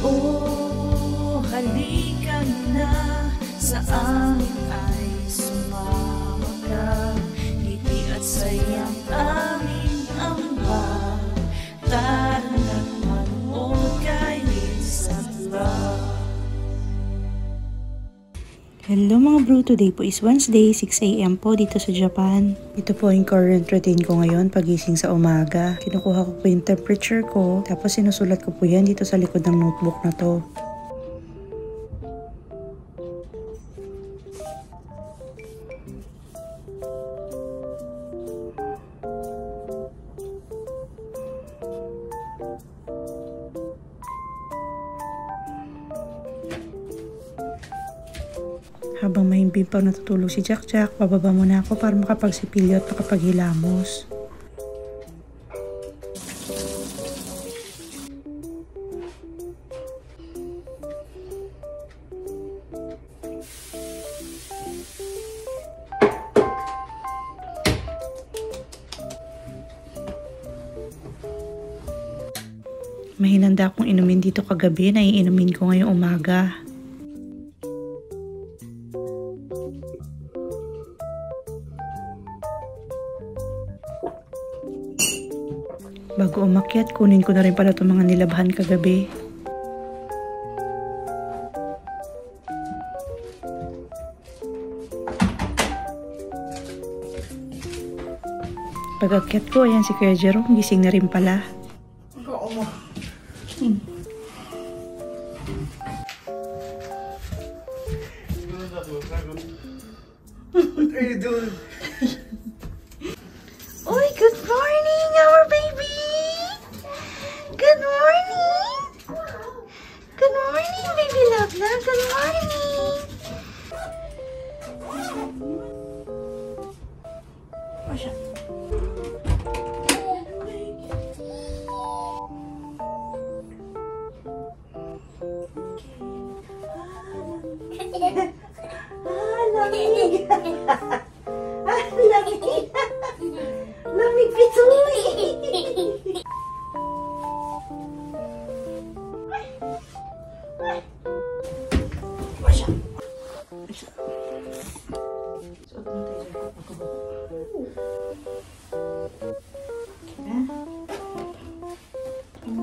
Oh, halika na, sa amin ay sumama ka. Ngiti at sayang aming ambag. Tara na't manood kay Lisa Vlog. Hello mga bro, today po is Wednesday, 6 AM po dito sa Japan. Ito po yung current routine ko ngayon pagising sa umaga. Kinukuha ko po yung temperature ko, tapos sinusulat ko po yan dito sa likod ng notebook na to. Habang mahimbing pang natutulog si Jack Jack, bababa muna ako para makapagsipilyo at makapaghilamos. Mahinanda akong inumin dito kagabi, naiinumin ko ngayong umaga. Bago umakyat, kunin ko na rin pala itong mga nilabhan kagabi. Pag akyat ko, ayan si Kuya Jerome, gising na rin pala. What are you doing? Oy, good morning, our baby! Good morning! Good morning, baby love love! Good morning! Masya. Lamig! Lamig! Lamig pituloy! Masya! Masya! Suot mo tayo sa pagkabok.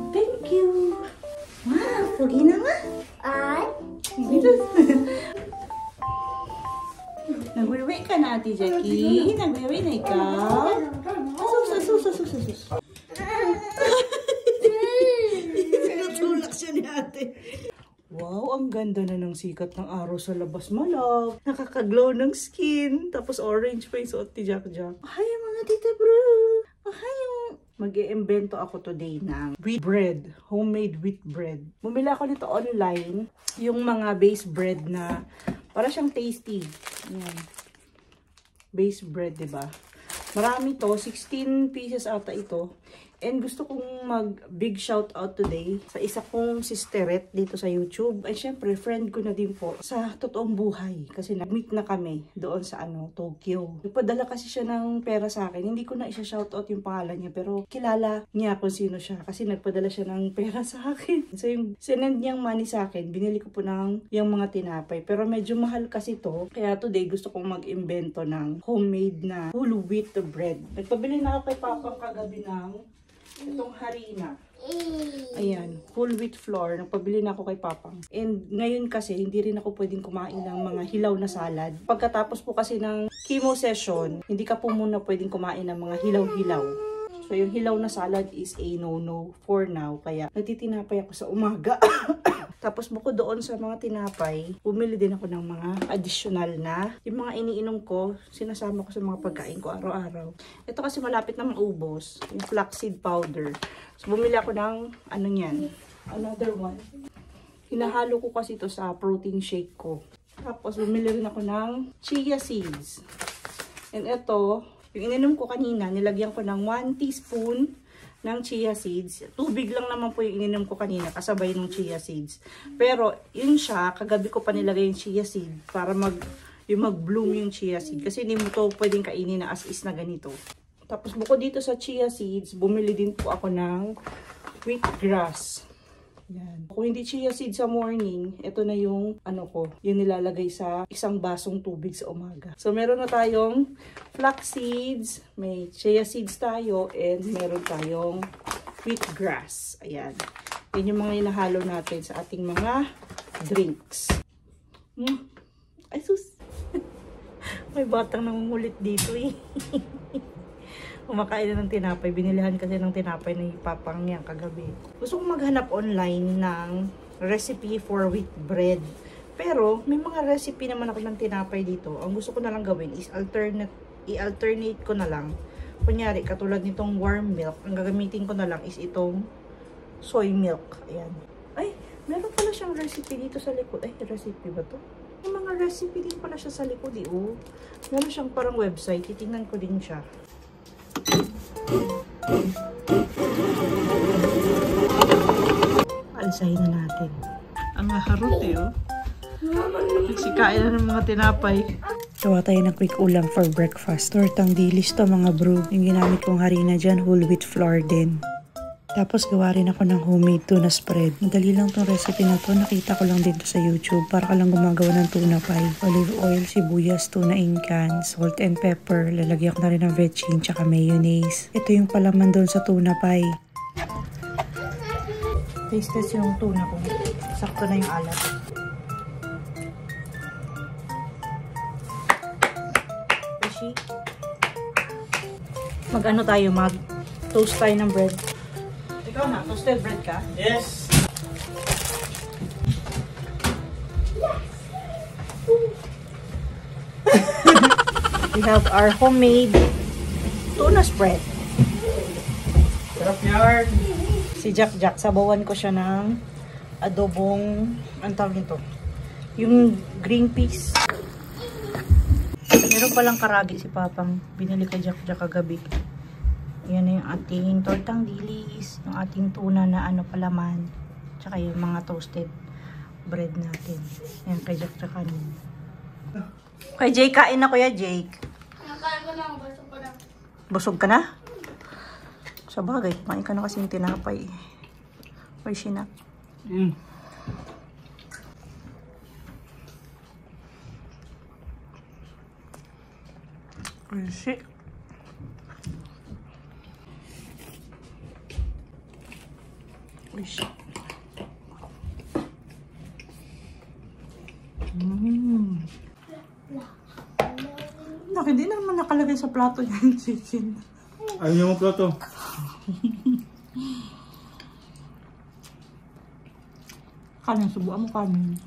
Thank you! Wow! Pugi na nga! Ay! Nagwiwi ka na, Ate Jackie. Nagwiwi na ikaw. Asus. Natulak siya ni ate. Wow, ang ganda na ng sikat ng araw sa labas, malab. Nakaka-glow ng skin. Tapos orange pa yung suot ni Jack Jack. Hi mga tita bro. Hi. Mag-iimbento ako today ng wheat bread. Homemade wheat bread. Bumili ako nito online. Yung mga base bread na para siyang tasty. Ayan. Base bread, diba? Marami to. 16 pieces ata ito. And gusto kong mag-big shout out today sa isa kong sisteret dito sa YouTube. Ay syempre, friend ko na din po sa totoong buhay. Kasi nag-meet na kami doon sa Tokyo. Nagpadala kasi siya ng pera sa akin. Hindi ko na isa-shout out yung pangalan niya. Pero kilala niya kung sino siya. Kasi nagpadala siya ng pera sa akin. So yung sinend niyang money sa akin, binili ko po ng yung mga tinapay. Pero medyo mahal kasi to. Kaya today gusto kong mag-imbento ng homemade na whole wheat bread. Nagpabili na ako kay Papa kagabi ng itong harina. Ayan, full wheat flour. Nagpabili na ako kay Papang. And ngayon kasi, hindi rin ako pwedeng kumain ng mga hilaw na salad. Pagkatapos po kasi ng chemo session, hindi ka po muna pwedeng kumain ng mga hilaw-hilaw. So yung hilaw na salad is a no-no for now. Kaya nagtitinapay ako sa umaga. Tapos bukod doon sa mga tinapay, bumili din ako ng mga additional na. Yung mga iniinom ko, sinasama ko sa mga pagkain ko araw-araw. Ito kasi malapit na maubos, yung flaxseed powder. So bumili ako ng another one. Hinahalo ko kasi ito sa protein shake ko. Tapos bumili rin ako ng chia seeds. And ito, yung ininom ko kanina, nilagyan ko ng 1 teaspoon ng chia seeds. Tubig lang naman po yung ininom ko kanina kasabay ng chia seeds. Pero yun siya, kagabi ko pa nilagay yung chia seed para mag-bloom yung chia seed. Kasi hindi mo to pwedeng kainin na as is na ganito. Tapos bukod dito sa chia seeds, bumili din po ako ng wheatgrass. Yan. Kung hindi chia seed sa morning, ito na yung yung nilalagay sa isang basong tubig sa umaga. So meron na tayong flax seeds, may chia seeds tayo, and meron tayong wheatgrass. Ayan. Yan yung mga inahalo natin sa ating mga drinks. Ay sus! May batang nangungulit dito eh. Kumakain na ng tinapay. Binilihan kasi ng tinapay ni Papang niya kagabi. Gusto kong maghanap online ng recipe for wheat bread. Pero, may mga recipe naman ako ng tinapay dito. Ang gusto ko na lang gawin is i-alternate ko na lang. Kunyari, katulad nitong warm milk, ang gagamitin ko na lang is itong soy milk. Ayan. Ay, meron pala siyang recipe dito sa likod. Ay, recipe ba to? May mga recipe din pala siya sa likod eh. Oh. Meron siyang parang website. Titingnan ko din siya. Alisahin na natin. Ang harot eh, oh. Nagsikain na ng mga tinapay. Gawa tayo ng quick ulam for breakfast. Tortang dilis to mga bro. Yung ginamit kong harina dyan, whole wheat flour din. Tapos gawa rin ako ng homemade tuna spread. Madali lang tong recipe na to. Nakita ko lang dito sa YouTube. Para ka lang gumagawa ng tuna pie. Olive oil, sibuyas, tuna in can, salt and pepper. Lalagyan ko na rin ng vetchin tsaka mayonnaise. Ito yung palaman doon sa tuna pie. Taste test yung tuna ko. Sakto na yung alat. Fishy. Mag-ano tayo? Mag-toast tayo ng bread. Ikaw na, toasted bread ka? Yes! We have our homemade tuna spread. Sarap yan! Si Jack, sabawan ko siya ng adobong, ang tawag nito? Yung green peas. Meron palang karagi si Papang. Binili kay Jack kagabi. Yan na yung ating tortang dilis, yung ating tuna na palaman, tsaka yung mga toasted bread natin. Yan kay Jack tsaka nun. Kay Jake, kain na kuya Jake. Nakain ko na, busog ko na. Busog ka na? Sa bagay, kumain ka na kasi yung tinapay. Or sinak. Shit. Hindi naman nakalagay sa plato yung chicken. Ayaw niyo mo plato. Kanin, subuan mo kanin.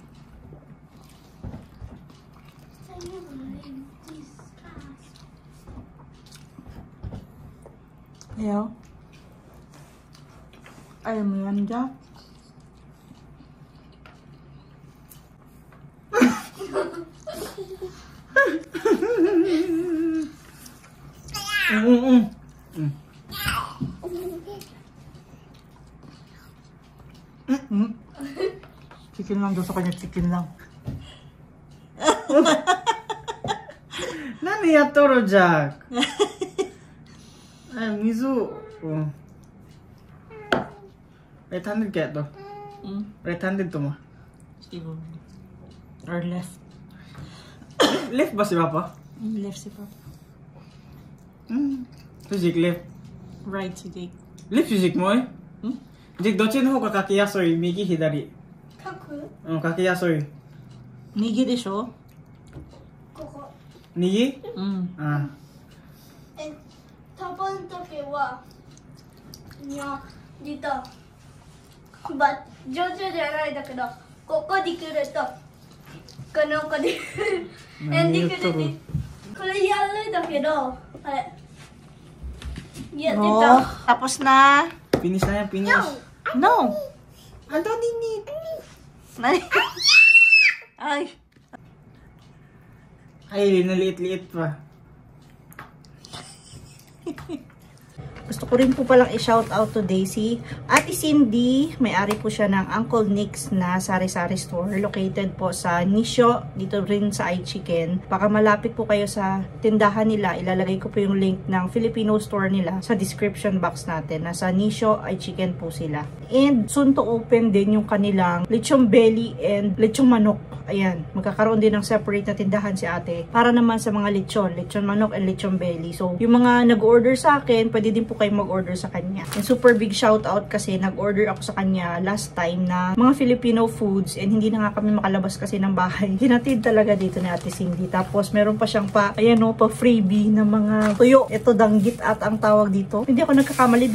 Ayaw. Ayaw mo yan, Jack. Chicken lang daw sa kanya, chicken lang. Nani yattoro, Jack? Ay, mizu. Right-handed kaya to? Right-handed to mo? Siguro. Or left. Left ba si Papa? Left si Papa. So, Jake left. Right si Jake. Left si Jake mo eh? Jake, どっちの方が書きやすい？右、左。書く？書きやすい。右でしょ？ここ。右？うん。飛ぶ時は、にゃ、リと、上手じゃないんだけど、ここに来ると、この子に来る。何言っとる？これやるんだけど、あれ。やってNo, た。 tapos na. Finish na yan, finish. No. Ano din Nani? Ay. Ay, naliit-liit pa. Gusto ko rin po palang i-shout out today si Ate Cindy. May-ari po siya ng Uncle Nick's na sari-sari store. Located po sa Nisho, dito rin sa iChicken. Baka malapit po kayo sa tindahan nila. Ilalagay ko po yung link ng Filipino store nila sa description box natin. Nasa Nisho, iChicken po sila. And soon to open din yung kanilang lechong belly and lechong manok. Ayan, magkakaroon din ng separate na tindahan si ate. Para naman sa mga lechon manok and lechon belly. So, yung mga nag-order sa akin, pwede din po kayo mag-order sa kanya. And super big shout out kasi nag-order ako sa kanya last time na mga Filipino foods and hindi na nga kami makalabas kasi ng bahay. Hinatid talaga dito ni Ate Cindy. Tapos, meron pa siyang ayan o, pa freebie na mga tuyo. Ito, danggit at ang tawag dito. Hindi ako nagkakamali,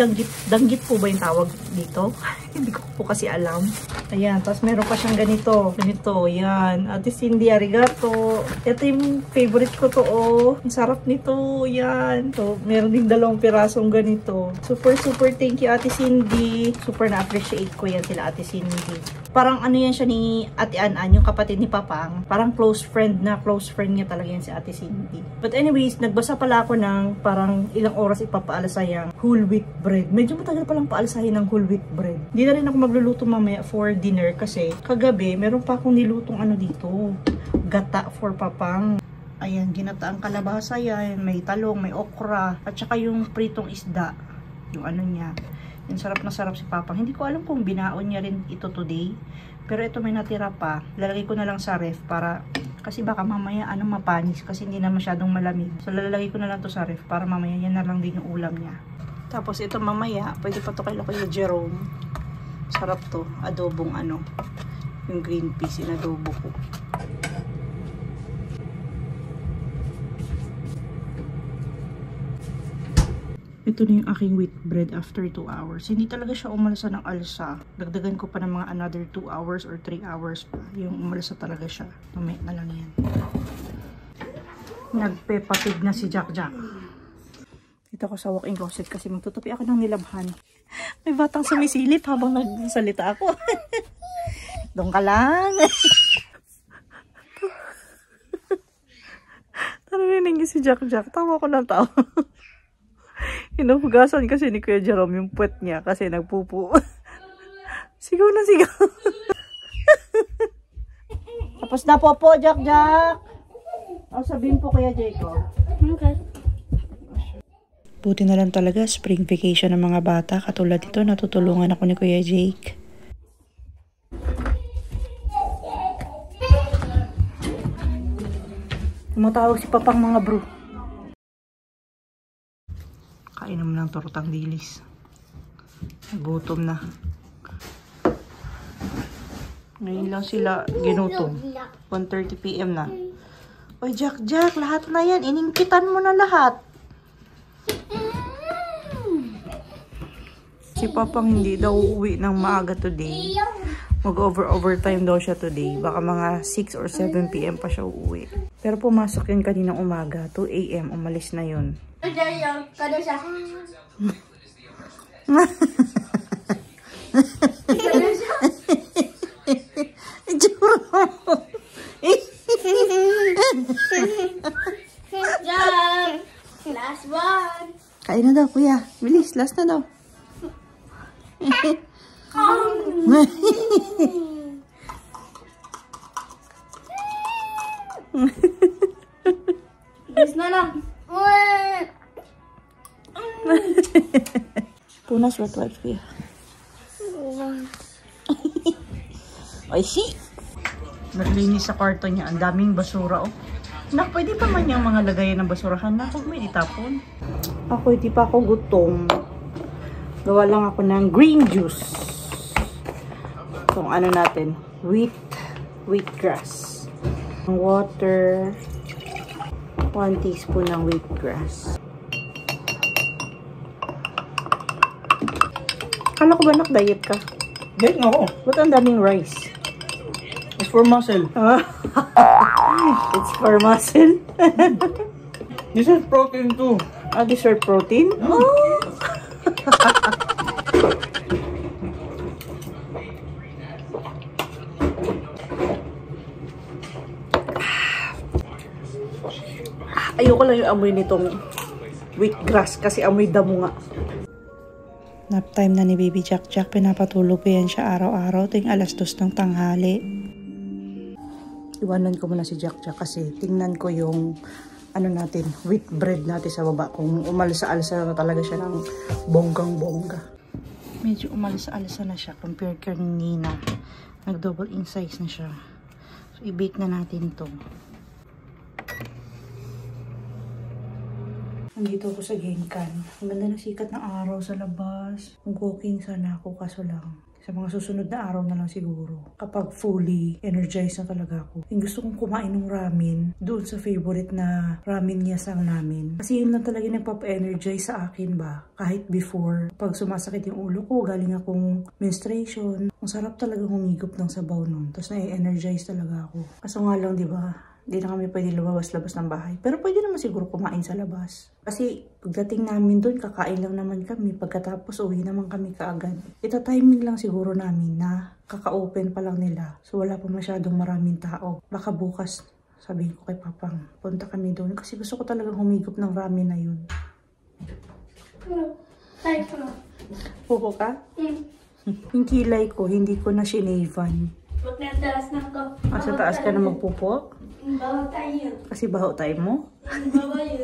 danggit po ba yung tawag dito? Hindi ko po kasi alam. Ayan, tapos meron pa siyang ganito. Yan. Ate Cindy, arigato. Ito yung favorite ko to, oh. Ang sarap nito. Yan. So, meron din 2 pirasong ganito. Super thank you, Ate Cindy. Super na-appreciate ko yan sila, Ate Cindy. Parang ano yan siya ni Ate Anan, yung kapatid ni Papang. Parang close friend niya talaga yan si Ate Cindy. But anyways, nagbasa pala ako ng parang ilang oras ipapaalasayang whole wheat bread. Medyo matagal palang paalasahin ng whole wheat bread. Hindi na rin ako magluluto mamaya for dinner kasi kagabi, meron pa akong nilutong ano dito. Gata for Papang. Ayan, ginataang kalabasa yan. May talong, may okra. At saka yung pritong isda. Yung ano niya. Yung sarap na sarap si Papang. Hindi ko alam kung binaon niya rin ito today. Pero ito may natira pa. Lalagay ko na lang sa ref para... Kasi baka mamaya mapanis. Kasi hindi na masyadong malamig. So lalagay ko na lang to sa ref para mamaya yan na lang din yung ulam niya. Tapos ito mamaya, pwede pa to kay Kuya Jerome. Sarap to. Adobong yung green peas. Inadobo ko. Ito na yung aking wheat bread after 2 hours. Hindi talaga siya umalasa ng alsa. Dagdagan ko pa ng mga another 2 hours or 3 hours pa. Yung umalasa talaga siya. Mamaya na lang yan. Nagpepapig na si Jack. Dito ako sa walk-in closet kasi magtutupi ako ng nilabhan. May batang sumisilip habang nagsalita ako. Doon ka lang. Narinig niyo si Jack. Tawa ko ng tawa. Hinuhugasan kasi ni Kuya Jerome yung puwet niya kasi nagpupo. Sigaw na sigaw. Tapos na po, Jack. O, sabihin po Kuya Jacob. Okay. Buti na lang talaga spring vacation ng mga bata. Katulad dito, natutulungan ako ni Kuya Jake. Tumatawag si Papang mga bro. Kain naman ng tortang dilis. Nagutom na. Ngayon lang sila ginutom. 1:30 PM na. Oy, Jack, lahat na yan. Iningkitan mo na lahat. Si Papang hindi daw uuwi ng maaga today. Mag-overtime daw siya today. Baka mga 6 or 7 PM pa siya uuwi. Pero pumasok yun kaninang umaga. 2 AM, umalis na yun. Kada siya. Last one. Kain na daw, kuya. Bilis, last na daw. Bilis na lang. Punas wet wipes, kuya. Ay, si. Naglinis sa kwarto niya. Ang daming basura, oh. Nak, pwede pa man yung mga lagayan ng basurahan na. Huwag mo itapon. Ako, hindi pa ako gutom. Gawa lang ako ng green juice. Itong ano natin, wheatgrass. Water. 1 teaspoon ng wheatgrass. Kala ko ba nak-diet ka? Diet nga ako. Ba't ang daming rice? It's for muscle. It's for muscle. This is protein too. This is protein? Oh! Ayoko lang yung amoy nitong wheatgrass kasi amoy damo nga. Nap time na ni Baby Jack Jack. Pinapatulog ko yan siya araw-araw. Ting 2:00 ng tanghali. Iwanan ko muna si Jack Jack kasi tingnan ko yung ano natin, wheat bread natin sa baba. Kung umalsa-alsa na talaga siya ng bonggang-bongga. Medyo umalsa-alsa na siya compared kay Nina. Nag-double in size na siya. So, i-bake na natin to. Nandito ako sa Genkan. Ang ganda ng sikat ng araw sa labas. Mag-walking sana ako kaso lang. Sa mga susunod na araw na lang siguro. Kapag fully energized na talaga ako. Yung gusto kong kumain ng ramen doon sa favorite na ramen niyasang namin. Kasi yun lang talaga nagpapa-energize sa akin ba. Kahit before, pag sumasakit yung ulo ko, galing akong menstruation. Ang sarap talaga humigop ng sabaw nun. Tapos na-energize talaga ako. Kaso nga lang, di ba? Hindi na kami pwede lumabas-labas ng bahay. Pero pwede naman siguro kumain sa labas. Kasi pagdating namin doon, kakain lang naman kami. Pagkatapos, uwi naman kami kaagad. Ito timing lang siguro namin na kaka-open pa lang nila. So wala pa masyadong maraming tao. Baka bukas, sabihin ko kay Papang, punta kami doon. Kasi gusto ko talagang humigop ng ramen na yun. Pupo ka? Yung kilay ko, hindi ko na shinavan. Huwag na taas na ako. Sa taas ka na magpupo? Bawa tayo. Kasi baho tayo mo? Bawa yun.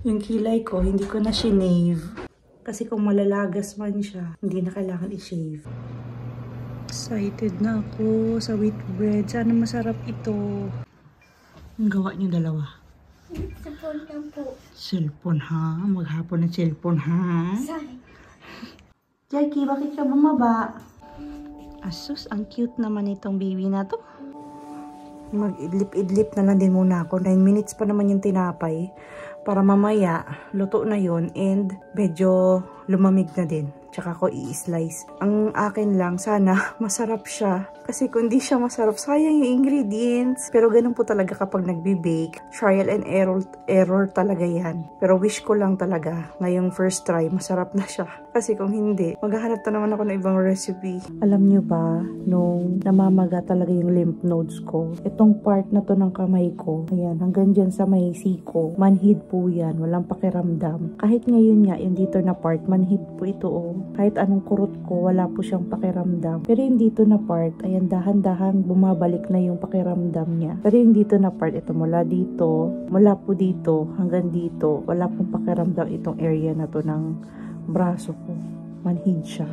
Yung kilay ko, hindi ko na shave. Kasi kung malalagas man siya, hindi na kailangan i-shave. Excited na ako sa wheat bread. Sana masarap ito. Ang gawa niyo dalawa? Cellphone lang po. Cellphone ha? Maghapon ng cellphone ha? Sorry. Jackie, bakit ka bumaba? Asus, ang cute naman itong baby na to. Mag-idlip-idlip na lang din muna ako. 9 minutes pa naman yung tinapay. Para mamaya, luto na yun and medyo lumamig na din. Tsaka ko i-slice. Ang akin lang, sana masarap siya. Kasi kung di siya masarap, sayang yung ingredients. Pero ganun po talaga kapag nagbe-bake. Trial and error talaga yan. Pero wish ko lang talaga, ngayong first try, masarap na siya. Kasi kung hindi, maghahanap na naman ako ng ibang recipe. Alam nyo ba, nung namamaga talaga yung lymph nodes ko, itong part na to ng kamay ko, ayan, hanggang dyan sa may siko, manhid po yan, walang pakiramdam. Kahit ngayon nga, yung dito na part, manhid po ito oh. Kahit anong kurot ko, wala po siyang pakiramdam. Pero yung dito na part, ayan, dahan-dahan bumabalik na yung pakiramdam niya. Pero yung dito na part, ito mula po dito, hanggang dito, wala pong pakiramdam itong area na to ng braso ko. Manhid siya.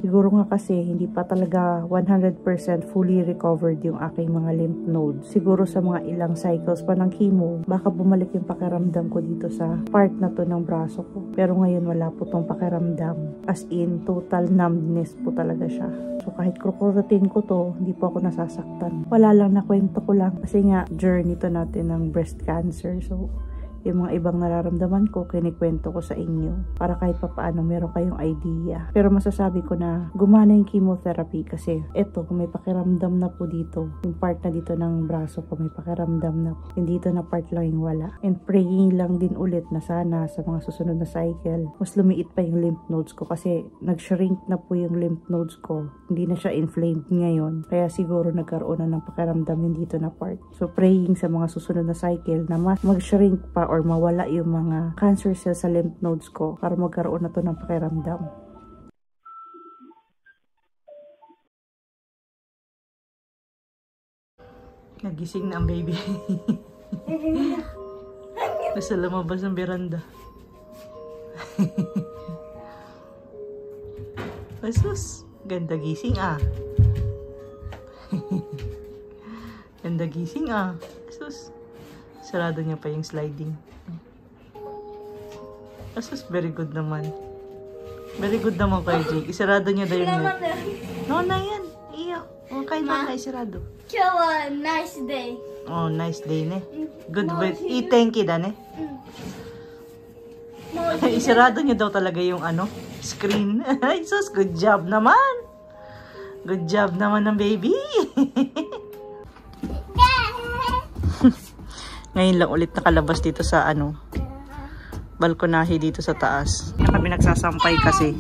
Siguro nga kasi hindi pa talaga 100% fully recovered yung aking mga lymph nodes. Siguro sa mga ilang cycles pa ng chemo, baka bumalik yung pakiramdam ko dito sa part na to ng braso ko. Pero ngayon wala po tong pakiramdam. As in, total numbness po talaga siya. So kahit krukurutin ko to, hindi po ako nasasaktan. Wala lang, na kwento ko lang. Kasi nga, journey to natin ng breast cancer. So, yung mga ibang nararamdaman ko, kinikwento ko sa inyo. Para kahit papaano, meron kayong idea. Pero masasabi ko na gumana yung chemotherapy kasi eto, kung may pakiramdam na po dito, yung part na dito ng braso ko, may pakiramdam na po. Yung dito na part lang yung wala. And praying lang din ulit na sana sa mga susunod na cycle, mas lumiit pa yung lymph nodes ko kasi nag-shrink na po yung lymph nodes ko. Hindi na siya inflamed ngayon. Kaya siguro nagkaroon na ng pakiramdam yung dito na part. So praying sa mga susunod na cycle na mas mag-shrink pa or mawala yung mga cancer cells sa lymph nodes ko para magkaroon na to ng pakiramdam. Nagising na ang baby. Nasa lumabas ng beranda. Asus, ganda gising ah. Ganda gising ah. Asus. Sarado niya pa yung sliding. Asus, very good naman. Very good naman kayo, Jake. Isarado niya daw yung net. No, na yan. Iyo. Okay na, isarado. Nice day. Oh, nice day, ne. Good way. I-thank you, ne. Isarado niya daw talaga yung screen. Ay, sus, good job naman. Good job naman ng baby. Ngayon lang ulit nakalabas dito sa balkonahe dito sa taas. Kami nagsasampay kasi.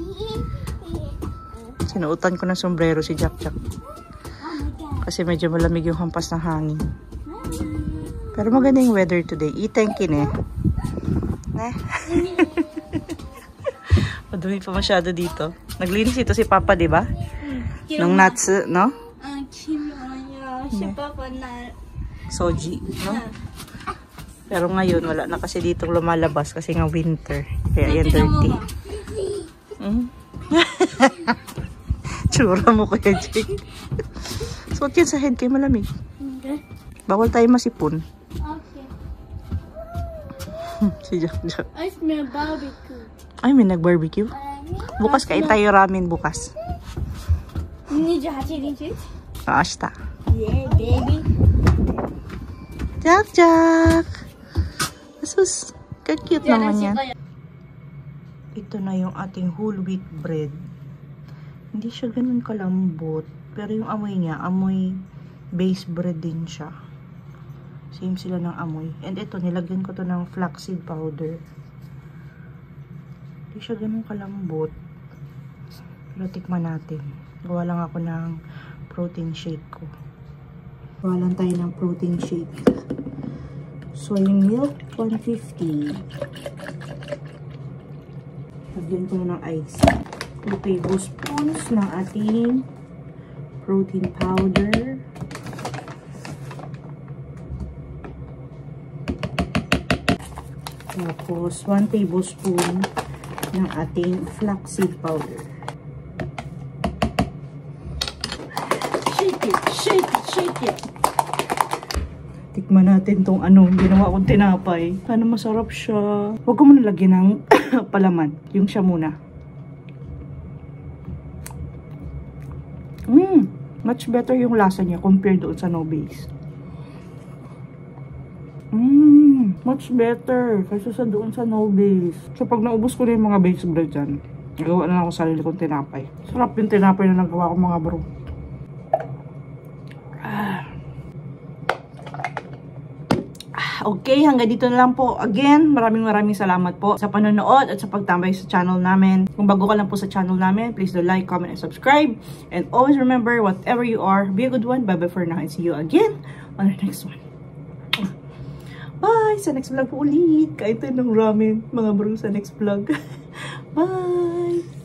Sinuutan ko ng sombrero si Jack Jack. Kasi medyo malamig yung hampas ng hangin. Pero maganda yung weather today. I-thank you, ne. Madumi pa masyado dito. Naglinis ito si Papa, di ba? Nung nuts, no? Si Papa na. Soji, no? Pero ngayon, wala na kasi ditong lumalabas kasi nga winter. Kaya yan dirty. Tsura mo kaya, Jake. Suot yan sa head kayo malamig. Bawal tayo masipon. Okay. Si Jack. I smell barbecue. Ay, may nag-barbecue. Bukas kain tayo ramen bukas. 28日? Ashta. Yeah, baby. Jack, Jack. Asus, cute naman yan. Ito na yung ating whole wheat bread. Hindi siya ganun kalambot. Pero yung amoy niya, amoy base bread din siya. Same sila ng amoy. And ito, nilagyan ko to ng flaxseed powder. Hindi siya ganun kalambot. Pero tikman natin. Gawa lang ako ng protein shake ko. Gawa lang tayo ng protein shake. Soy milk, 150. Lagyan ko ng ice. 2 tablespoons ng ating protein powder. Tapos, 1 tablespoon ng ating flaxseed powder. Shake it, shake it, shake it. Tikman natin tong ginawa kong tinapay. Sana masarap siya. Huwag ko muna lagyan ng palaman. Yung siya muna. Much better yung lasa niya compared doon sa no base. Much better kaysa sa doon sa no base. So pag naubos ko na yung mga base bread dyan, nagawa na lang ako sarili kong tinapay. Sarap yung tinapay na nagawa ko mga bro. Okay, hanggang dito na lang po. Again, maraming salamat po sa panonood at sa pagtambay sa channel namin. Kung bago ka lang po sa channel namin, please do like, comment, and subscribe. And always remember, whatever you are, be a good one. Bye-bye for now and see you again on our next one. Bye! Sa next vlog po ulit. Kain tayo ng ramen, mga bro, sa next vlog. Bye!